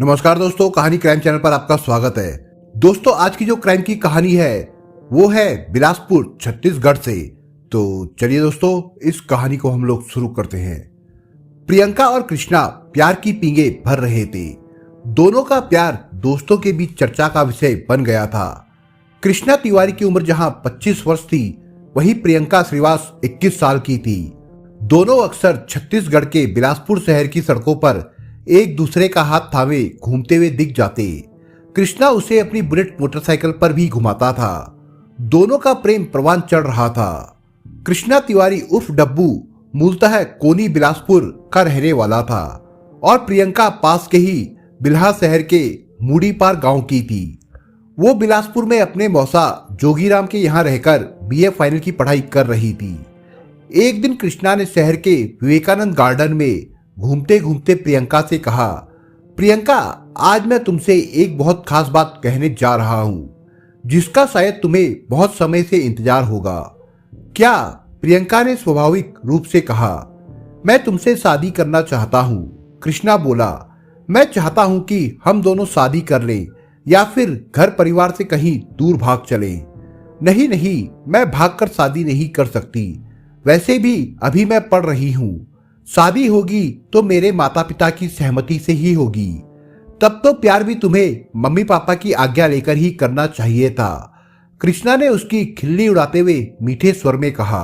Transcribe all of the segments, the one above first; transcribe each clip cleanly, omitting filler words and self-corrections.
नमस्कार दोस्तों, कहानी क्राइम चैनल पर आपका स्वागत है। दोस्तों, आज की जो क्राइम की कहानी है वो है बिलासपुर छत्तीसगढ़ से। तो चलिए दोस्तों, इस कहानी को हम लोग शुरू करते हैं। प्रियंका और कृष्णा प्यार की पींगे भर रहे थे। दोनों का प्यार दोस्तों के बीच चर्चा का विषय बन गया था। कृष्णा तिवारी की उम्र जहां 25 वर्ष थी, वहीं प्रियंका श्रीवास 21 साल की थी। दोनों अक्सर छत्तीसगढ़ के बिलासपुर शहर की सड़कों पर एक दूसरे का हाथ थामे घूमते हुए दिख जाते। कृष्णा उसे अपनी बुलेट मोटरसाइकिल पर भी घुमाता था। दोनों का प्रेम परवान चढ़ रहा था। कृष्णा तिवारी उर्फ डब्बू मूलतः कोनी बिलासपुर का रहने वाला था और प्रियंका पास के ही बिल्हा शहर के मूडीपार गांव की थी। वो बिलासपुर में अपने मौसा जोगीराम के यहाँ रहकर बीए फाइनल की पढ़ाई कर रही थी। एक दिन कृष्णा ने शहर के विवेकानंद गार्डन में घूमते घूमते प्रियंका से कहा, प्रियंका, आज मैं तुमसे एक बहुत खास बात कहने जा रहा हूं, जिसका शायद तुम्हें बहुत समय से इंतजार होगा। क्या? प्रियंका ने स्वाभाविक रूप से कहा। मैं तुमसे शादी करना चाहता हूं। कृष्णा बोला, मैं चाहता हूं कि हम दोनों शादी कर लें या फिर घर परिवार से कहीं दूर भाग चलें। नहीं नहीं, मैं भागकर शादी नहीं कर सकती। वैसे भी अभी मैं पढ़ रही हूं। शादी होगी तो मेरे माता पिता की सहमति से ही होगी। तब तो प्यार भी तुम्हें मम्मी पापा की आज्ञा लेकर ही करना चाहिए था। कृष्णा ने उसकी खिल्ली उड़ाते हुए मीठे स्वर में कहा,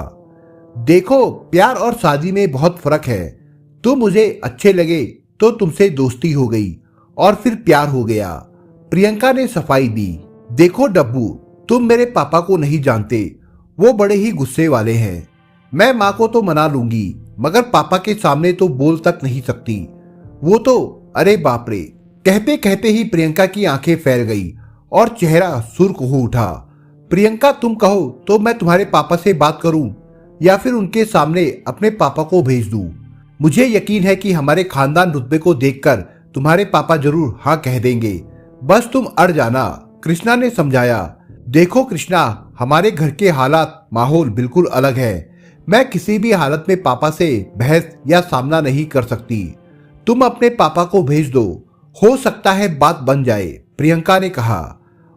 देखो, प्यार और शादी में बहुत फर्क है। तुम मुझे अच्छे लगे तो तुमसे दोस्ती हो गई और फिर प्यार हो गया। प्रियंका ने सफाई दी। देखो डब्बू, तुम मेरे पापा को नहीं जानते। वो बड़े ही गुस्से वाले हैं। मैं माँ को तो मना लूंगी, मगर पापा के सामने तो बोल तक नहीं सकती। वो तो, अरे बाप रे। कहते कहते ही प्रियंका की आंखें फैल गई और चेहरा सुर्ख हो उठा। प्रियंका, तुम कहो तो मैं तुम्हारे पापा से बात करूं या फिर उनके सामने अपने पापा को भेज दूं। मुझे यकीन है कि हमारे खानदान रुतबे को देखकर तुम्हारे पापा जरूर हाँ कह देंगे। बस तुम अड़ जाना, कृष्णा ने समझाया। देखो कृष्णा, हमारे घर के हालात माहौल बिल्कुल अलग है। मैं किसी भी हालत में पापा से बहस या सामना नहीं कर सकती। तुम अपने पापा को भेज दो, हो सकता है बात बन जाए, प्रियंका ने कहा।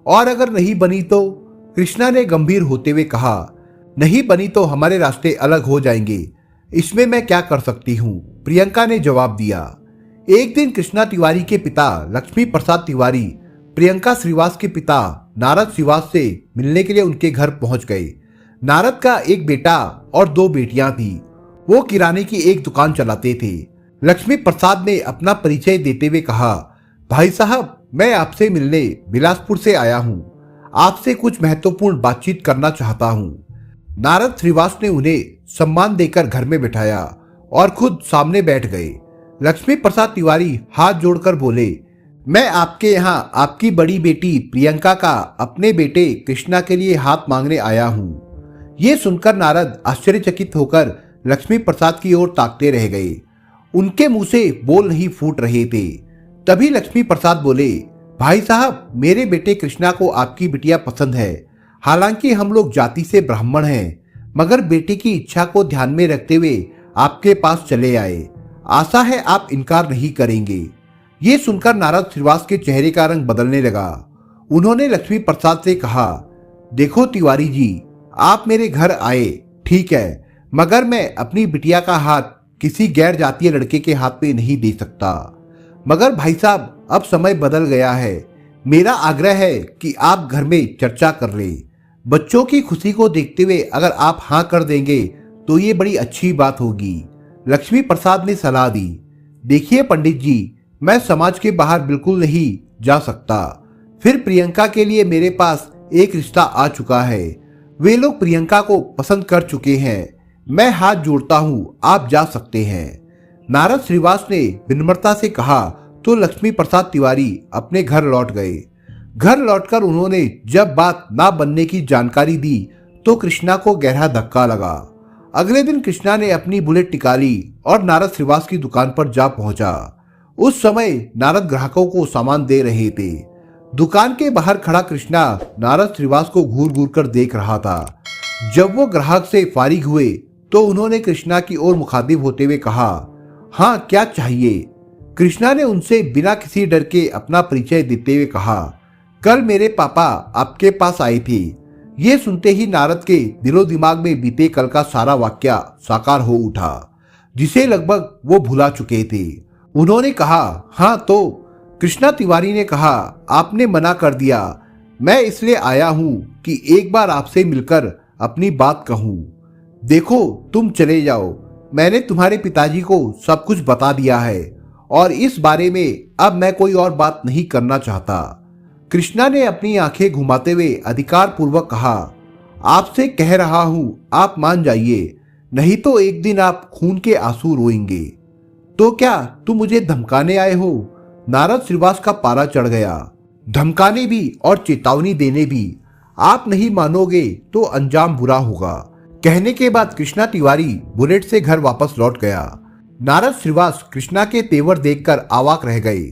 और अगर नहीं बनी तो? कृष्णा ने गंभीर होते हुए कहा। नहीं बनी तो हमारे रास्ते अलग हो जाएंगे। इसमें मैं क्या कर सकती हूँ, प्रियंका ने जवाब दिया। एक दिन कृष्णा तिवारी के पिता लक्ष्मी प्रसाद तिवारी प्रियंका श्रीवास के पिता नारद श्रीवास से मिलने के लिए उनके घर पहुंच गए। नारद का एक बेटा और दो बेटियां थी। वो किराने की एक दुकान चलाते थे। लक्ष्मी प्रसाद ने अपना परिचय देते हुए कहा, भाई साहब, मैं आपसे मिलने बिलासपुर से आया हूं। आपसे कुछ महत्वपूर्ण बातचीत करना चाहता हूं। नारद श्रीवास ने उन्हें सम्मान देकर घर में बिठाया और खुद सामने बैठ गए। लक्ष्मी प्रसाद तिवारी हाथ जोड़कर बोले, मैं आपके यहाँ आपकी बड़ी बेटी प्रियंका का अपने बेटे कृष्णा के लिए हाथ मांगने आया हूँ। ये सुनकर नारद आश्चर्यचकित होकर लक्ष्मी प्रसाद की ओर ताकते रह गए। उनके मुंह से बोल नहीं फूट रहे थे। तभी लक्ष्मी प्रसाद बोले, भाई साहब, मेरे बेटे कृष्णा को आपकी बिटिया पसंद है। हालांकि हम लोग जाति से ब्राह्मण हैं, मगर बेटे की इच्छा को ध्यान में रखते हुए आपके पास चले आए। आशा है आप इनकार नहीं करेंगे। ये सुनकर नारद श्रीवास के चेहरे का रंग बदलने लगा। उन्होंने लक्ष्मी प्रसाद से कहा, देखो तिवारी जी, आप मेरे घर आए, ठीक है, मगर मैं अपनी बिटिया का हाथ किसी गैर जातीय लड़के के हाथ में नहीं दे सकता। मगर भाई साहब, अब समय बदल गया है। मेरा आग्रह है कि आप घर में चर्चा कर लें। बच्चों की खुशी को देखते हुए अगर आप हाँ कर देंगे तो ये बड़ी अच्छी बात होगी, लक्ष्मी प्रसाद ने सलाह दी। देखिए पंडित जी, मैं समाज के बाहर बिल्कुल नहीं जा सकता। फिर प्रियंका के लिए मेरे पास एक रिश्ता आ चुका है। वे लोग प्रियंका को पसंद कर चुके हैं। मैं हाथ जोड़ता हूं, आप जा सकते हैं। नारद श्रीवास ने विनम्रता से कहा तो लक्ष्मी प्रसाद तिवारी अपने घर लौट गए। घर लौटकर उन्होंने जब बात ना बनने की जानकारी दी तो कृष्णा को गहरा धक्का लगा। अगले दिन कृष्णा ने अपनी बुलेट निकाली और नारद श्रीवास की दुकान पर जा पहुंचा। उस समय नारद ग्राहकों को सामान दे रहे थे। दुकान के बाहर खड़ा कृष्णा नारद श्रीवास को घूर घूर कर देख रहा था। जब वो ग्राहक से फारिग हुए तो उन्होंने कृष्णा की ओर मुखातिब होते हुए कहा, हाँ क्या चाहिए? कृष्णा ने उनसे बिना किसी डर के अपना परिचय देते हुए कहा, कल मेरे पापा आपके पास आए थे। ये सुनते ही नारद के दिलो दिमाग में बीते कल का सारा वाक्य साकार हो उठा, जिसे लगभग वो भुला चुके थे। उन्होंने कहा, हाँ तो? कृष्णा तिवारी ने कहा, आपने मना कर दिया। मैं इसलिए आया हूं कि एक बार आपसे मिलकर अपनी बात कहूं। देखो, तुम चले जाओ, मैंने तुम्हारे पिताजी को सब कुछ बता दिया है और इस बारे में अब मैं कोई और बात नहीं करना चाहता। कृष्णा ने अपनी आंखें घुमाते हुए अधिकार पूर्वक कहा, आपसे कह रहा हूं, आप मान जाइए, नहीं तो एक दिन आप खून के आंसू रोएंगे। तो क्या तुम मुझे धमकाने आए हो? नारद श्रीवास का पारा चढ़ गया। धमकाने भी और चेतावनी देने भी। आप नहीं मानोगे तो अंजाम बुरा होगा। कहने के बाद कृष्णा तिवारी बुलेट से घर वापस लौट गया। नारद श्रीवास कृष्णा के तेवर देखकर अवाक रह गए।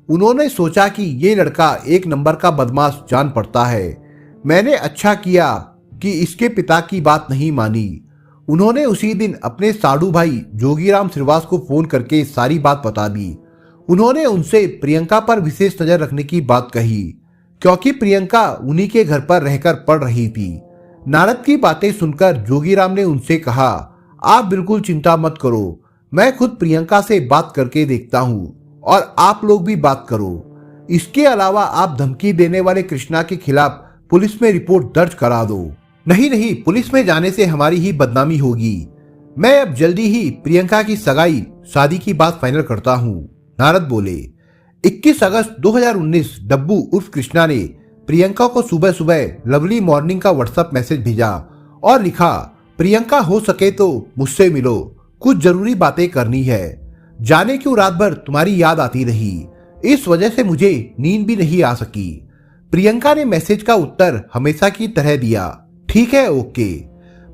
उन्होंने सोचा कि ये लड़का एक नंबर का बदमाश जान पड़ता है। मैंने अच्छा किया कि इसके पिता की बात नहीं मानी। उन्होंने उसी दिन अपने साडू भाई जोगीराम श्रीवास को फोन करके सारी बात बता दी। उन्होंने उनसे प्रियंका पर विशेष नजर रखने की बात कही, क्योंकि प्रियंका उन्हीं के घर पर रहकर पढ़ रही थी। नारद की बातें सुनकर जोगीराम ने उनसे कहा, आप बिल्कुल चिंता मत करो, मैं खुद प्रियंका से बात करके देखता हूँ और आप लोग भी बात करो। इसके अलावा आप धमकी देने वाले कृष्णा के खिलाफ पुलिस में रिपोर्ट दर्ज करा दो। नहीं, पुलिस में जाने से हमारी ही बदनामी होगी। मैं अब जल्दी ही प्रियंका की सगाई शादी की बात फाइनल करता हूँ। नारद बोले। 21 अगस्त 2019 डब्बू उर्फ कृष्णा ने प्रियंका को सुबह सुबह लवली मॉर्निंग का व्हाट्सएप मैसेज भेजा और लिखा, प्रियंका हो सके तो मुझसे मिलो, कुछ जरूरी बातें करनी है। जाने क्यों रात भर तुम्हारी याद आती रही, इस वजह से मुझे नींद भी नहीं आ सकी। प्रियंका ने मैसेज का उत्तर हमेशा की तरह दिया, ठीक है, ओके।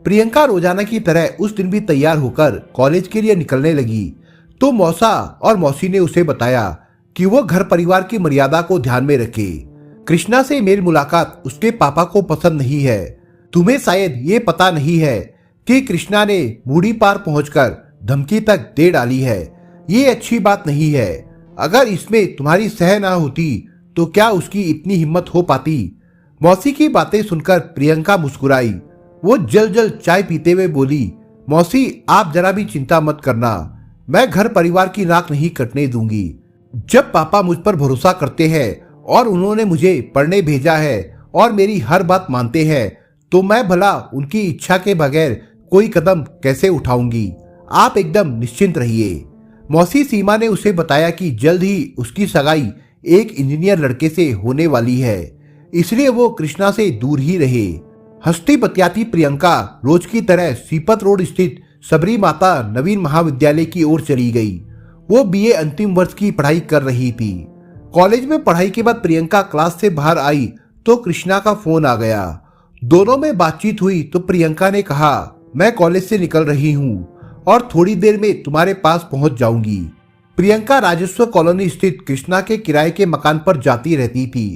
प्रियंका रोजाना की तरह उस दिन भी तैयार होकर कॉलेज के लिए निकलने लगी तो मौसा और मौसी ने उसे बताया कि वो घर परिवार की मर्यादा को ध्यान में रखे। कृष्णा से मेल मुलाकात उसके पापा को पसंद नहीं है। तुम्हें शायद ये पता नहीं है कि कृष्णा ने बूढ़ी पार पहुंचकर धमकी तक दे डाली है। ये अच्छी बात नहीं है। अगर इसमें तुम्हारी सह ना होती तो क्या उसकी इतनी हिम्मत हो पाती? मौसी की बातें सुनकर प्रियंका मुस्कुराई। वो जल चाय पीते हुए बोली, मौसी आप जरा भी चिंता मत करना, मैं घर परिवार की नाक नहीं कटने दूंगी। जब पापा मुझ पर भरोसा करते हैं और उन्होंने मुझे पढ़ने भेजा है और मेरी हर बात मानते हैं तो मैं भला उनकी इच्छा के बगैर कोई कदम कैसे उठाऊंगी। आप एकदम निश्चिंत रहिए। मौसी सीमा ने उसे बताया कि जल्द ही उसकी सगाई एक इंजीनियर लड़के से होने वाली है, इसलिए वो कृष्णा से दूर ही रहे। हंसती बतियाती प्रियंका रोज की तरह सीपत रोड स्थित सबरी माता नवीन महाविद्यालय की ओर चली गई। वो बीए अंतिम वर्ष की पढ़ाई कर रही थी। कॉलेज में पढ़ाई के बाद प्रियंका क्लास से बाहर आई तो कृष्णा का फोन आ गया। दोनों में बातचीत हुई तो प्रियंका ने कहा, मैं कॉलेज से निकल रही हूँ और थोड़ी देर में तुम्हारे पास पहुंच जाऊंगी। प्रियंका राजस्व कॉलोनी स्थित कृष्णा के किराए के मकान पर जाती रहती थी।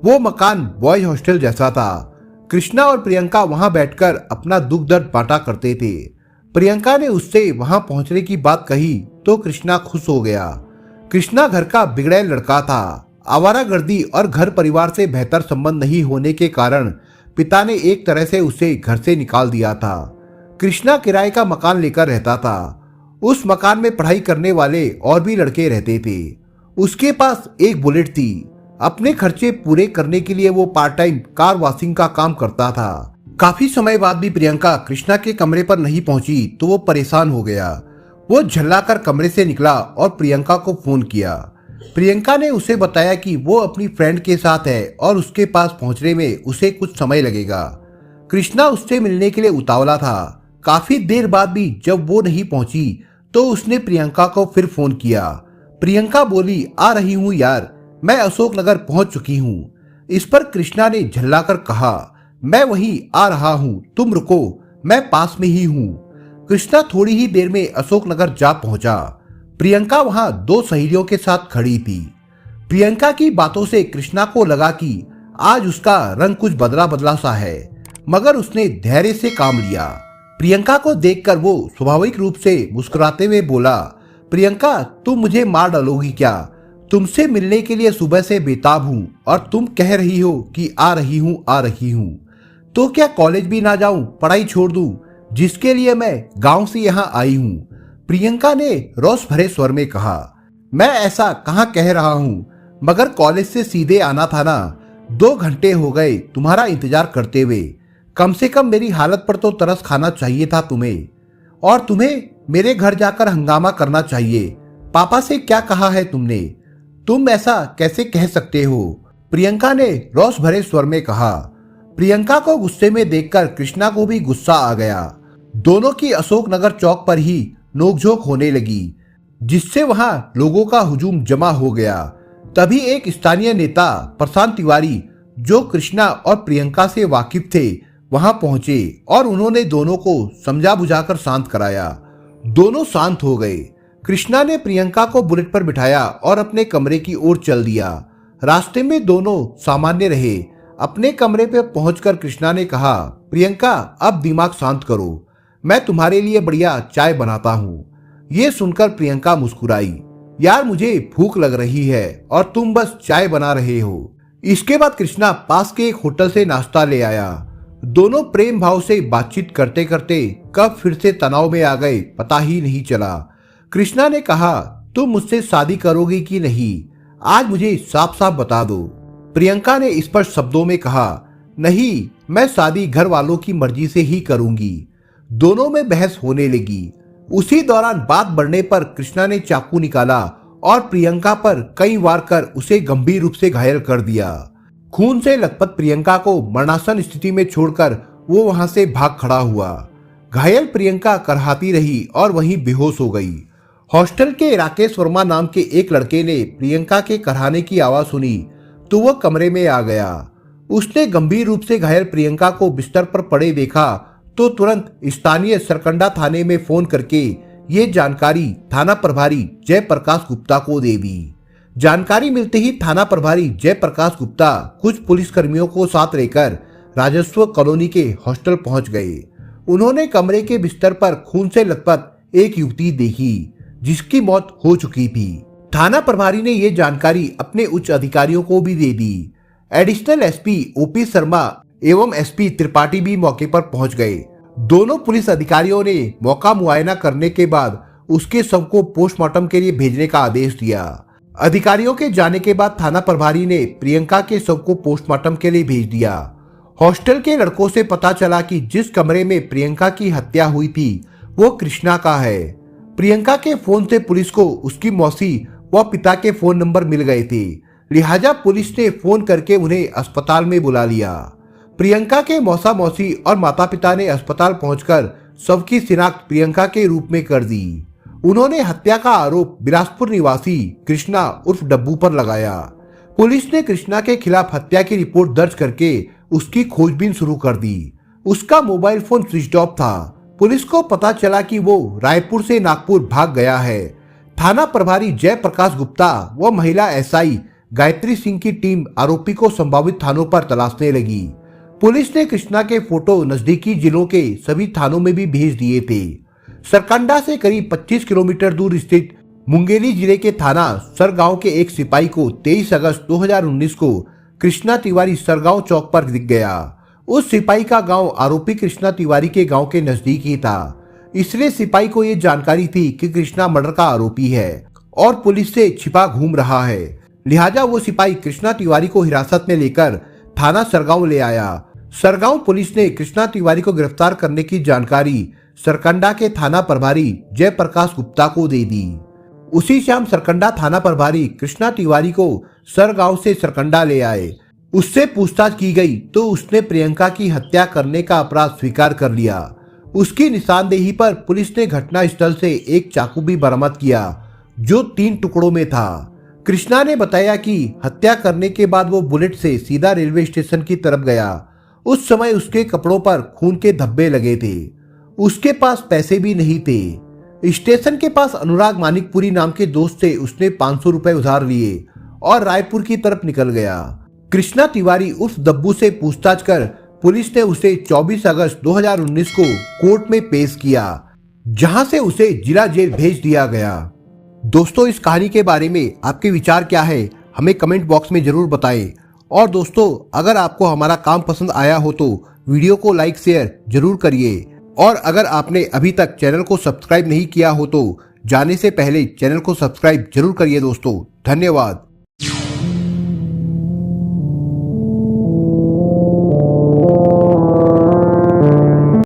वो मकान बॉयज हॉस्टल जैसा था। कृष्णा और प्रियंका वहां बैठकर अपना दुख दर्द बांटा करते थे। प्रियंका ने उससे वहां पहुंचने की बात कही तो कृष्णा खुश हो गया। कृष्णा घर का बिगड़ैल लड़का था। आवारागर्दी और घर परिवार से बेहतर संबंध नहीं होने के कारण पिता ने एक तरह से उसे घर से निकाल दिया था। कृष्णा किराए का मकान लेकर रहता था। उस मकान में पढ़ाई करने वाले और भी लड़के रहते थे। उसके पास एक बुलेट थी। अपने खर्चे पूरे करने के लिए वो पार्ट टाइम कार वॉशिंग का काम करता था। काफी समय बाद भी प्रियंका कृष्णा के कमरे पर नहीं पहुंची तो वो परेशान हो गया। वो झल्लाकर कमरे से निकला और प्रियंका को फोन किया। प्रियंका ने उसे बताया कि वो अपनी फ्रेंड के साथ है और उसके पास पहुंचने में उसे कुछ समय लगेगा। कृष्णा उससे मिलने के लिए उतावला था। काफी देर बाद भी जब वो नहीं पहुंची तो उसने प्रियंका को फिर फोन किया। प्रियंका बोली, आ रही हूँ यार, मैं अशोकनगर पहुंच चुकी हूँ। इस पर कृष्णा ने झल्लाकर कहा, मैं वहीं आ रहा हूँ, तुम रुको, मैं पास में ही हूँ। कृष्णा थोड़ी ही देर में अशोकनगर जा पहुंचा। प्रियंका वहां दो सहेलियों के साथ खड़ी थी। प्रियंका की बातों से कृष्णा को लगा कि आज उसका रंग कुछ बदला बदला सा है, मगर उसने धैर्य से काम लिया। प्रियंका को देखकर वो स्वाभाविक रूप से मुस्कुराते हुए बोला, प्रियंका, तुम मुझे मार डालोगी क्या? तुमसे मिलने के लिए सुबह से बेताब हूं और तुम कह रही हो कि आ रही हूं आ रही हूं। तो क्या कॉलेज भी ना जाऊं, पढ़ाई छोड़ दूं, जिसके लिए मैं गांव से यहां आई हूं? प्रियंका ने रोष भरे स्वर में कहा। मैं ऐसा कहां कह रहा हूं, मगर कॉलेज से सीधे आना था ना। 2 घंटे हो गए तुम्हारा इंतजार करते हुए। कम से कम मेरी हालत पर तो तरस खाना चाहिए था तुम्हें। और तुम्हें मेरे घर जाकर हंगामा करना चाहिए। पापा से क्या कहा है तुमने? तुम ऐसा कैसे कह सकते हो? प्रियंका ने रोष भरे स्वर में कहा। प्रियंका को गुस्से में देखकर कृष्णा को भी गुस्सा आ गया। दोनों की अशोकनगर चौक पर ही नोकझोंक होने लगी, जिससे वहां लोगों का हुजूम जमा हो गया। तभी एक स्थानीय नेता प्रशांत तिवारी, जो कृष्णा और प्रियंका से वाकिफ थे, वहां पहुंचे और उन्होंने दोनों को समझा बुझाकर शांत कराया। दोनों शांत हो गए। कृष्णा ने प्रियंका को बुलेट पर बिठाया और अपने कमरे की ओर चल दिया। रास्ते में दोनों सामान्य रहे। अपने कमरे पर पहुंचकर कृष्णा ने कहा, प्रियंका, अब दिमाग शांत करो, मैं तुम्हारे लिए बढ़िया चाय बनाता हूँ। ये सुनकर प्रियंका मुस्कुराई। यार, मुझे भूख लग रही है और तुम बस चाय बना रहे हो। इसके बाद कृष्णा पास के एक होटल से नाश्ता ले आया। दोनों प्रेम भाव से बातचीत करते करते कब फिर से तनाव में आ गए पता ही नहीं चला। कृष्णा ने कहा, तुम मुझसे शादी करोगी कि नहीं? आज मुझे साफ साफ बता दो। प्रियंका ने स्पष्ट शब्दों में कहा, नहीं, मैं शादी घर वालों की मर्जी से ही करूंगी। दोनों में बहस होने लगी। उसी दौरान बात बढ़ने पर कृष्णा ने चाकू निकाला और प्रियंका पर कई वार कर उसे गंभीर रूप से घायल कर दिया। खून से लथपथ प्रियंका को मरणासन स्थिति में छोड़कर वो वहां से भाग खड़ा हुआ। घायल प्रियंका करहाती रही और वहीं बेहोश हो गई। हॉस्टल के राकेश वर्मा नाम के एक लड़के ने प्रियंका के करहाने की आवाज सुनी तो वह कमरे में आ गया। उसने गंभीर रूप से घायल प्रियंका को बिस्तर पर पड़े देखा तो तुरंत स्थानीय सरकंडा थाने में फोन करके ये जानकारी थाना प्रभारी जयप्रकाश गुप्ता को दे दी। जानकारी मिलते ही थाना प्रभारी जयप्रकाश गुप्ता कुछ पुलिसकर्मियों को साथ लेकर राजस्व कॉलोनी के हॉस्टल पहुंच गए। उन्होंने कमरे के बिस्तर पर खून से लथपथ एक युवती देखी, जिसकी मौत हो चुकी थी। थाना प्रभारी ने यह जानकारी अपने उच्च अधिकारियों को भी दे दी। एडिशनल एसपी ओपी शर्मा एवं एसपी त्रिपाठी भी मौके पर पहुंच गए। दोनों पुलिस अधिकारियों ने मौका मुआयना करने के बाद उसके शव को पोस्टमार्टम के लिए भेजने का आदेश दिया। अधिकारियों के जाने के बाद थाना प्रभारी ने प्रियंका के शव को पोस्टमार्टम के लिए भेज दिया। हॉस्टल के लड़कों से पता चला कि जिस कमरे में प्रियंका की हत्या हुई थी वो कृष्णा का है। प्रियंका के फोन से पुलिस को उसकी मौसी व पिता के फोन नंबर मिल गए थे, लिहाजा पुलिस ने फोन करके उन्हें अस्पताल में बुला लिया। प्रियंका के मौसा मौसी और माता पिता ने अस्पताल पहुंचकर शव की शिनाख्त प्रियंका के रूप में कर दी। उन्होंने हत्या का आरोप बिलासपुर निवासी कृष्णा उर्फ डब्बू पर लगाया। पुलिस ने कृष्णा के खिलाफ हत्या की रिपोर्ट दर्ज करके उसकी खोजबीन शुरू कर दी। उसका मोबाइल फोन स्विच ऑफ था। पुलिस को पता चला कि वो रायपुर से नागपुर भाग गया है। थाना प्रभारी जयप्रकाश गुप्ता व महिला एसआई गायत्री सिंह की टीम आरोपी को संभावित थानों पर तलाशने लगी। पुलिस ने कृष्णा के फोटो नजदीकी जिलों के सभी थानों में भी भेज दिए थे। सरकंडा से करीब 25 किलोमीटर दूर स्थित मुंगेली जिले के थाना सरगांव के एक सिपाही को 23 अगस्त 2019 को कृष्णा तिवारी सरगांव चौक पर दिख गया। उस सिपाही का गांव आरोपी कृष्णा तिवारी के गांव के नजदीक ही था, इसलिए सिपाही को यह जानकारी थी कि कृष्णा मर्डर का आरोपी है और पुलिस से छिपा घूम रहा है। लिहाजा वो सिपाही कृष्णा तिवारी को हिरासत में लेकर थाना सरगांव ले आया। सरगांव पुलिस ने कृष्णा तिवारी को गिरफ्तार करने की जानकारी सरकंडा के थाना प्रभारी जयप्रकाश गुप्ता को दे दी। उसी शाम सरकंडा थाना प्रभारी कृष्णा तिवारी को सरगांव से सरकंडा ले आए। उससे पूछताछ की गई तो उसने प्रियंका की हत्या करने का अपराध स्वीकार कर लिया। उसकी निशानदेही पर पुलिस ने घटनास्थल से एक चाकू भी बरामद किया जो 3 टुकड़ों में था। कृष्णा ने बताया कि हत्या करने के बाद वो बुलेट से सीधा रेलवे स्टेशन की तरफ गया। उस समय उसके कपड़ों पर खून के धब्बे लगे थे। उसके पास पैसे भी नहीं थे। स्टेशन के पास अनुराग मानिकपुरी नाम के दोस्त से उसने 500 रुपए उधार लिए और रायपुर की तरफ निकल गया। कृष्णा तिवारी उस दब्बू से पूछताछ कर पुलिस ने उसे 24 अगस्त 2019 को कोर्ट में पेश किया, जहां से उसे जिला जेल भेज दिया गया। दोस्तों इस कहानी के बारे में आपके विचार क्या है, हमें कमेंट बॉक्स में जरूर बताएं। और दोस्तों अगर आपको हमारा काम पसंद आया हो तो वीडियो को लाइक शेयर जरूर करिए। और अगर आपने अभी तक चैनल को सब्सक्राइब नहीं किया हो तो जाने से पहले चैनल को सब्सक्राइब जरूर करिए दोस्तों। धन्यवाद।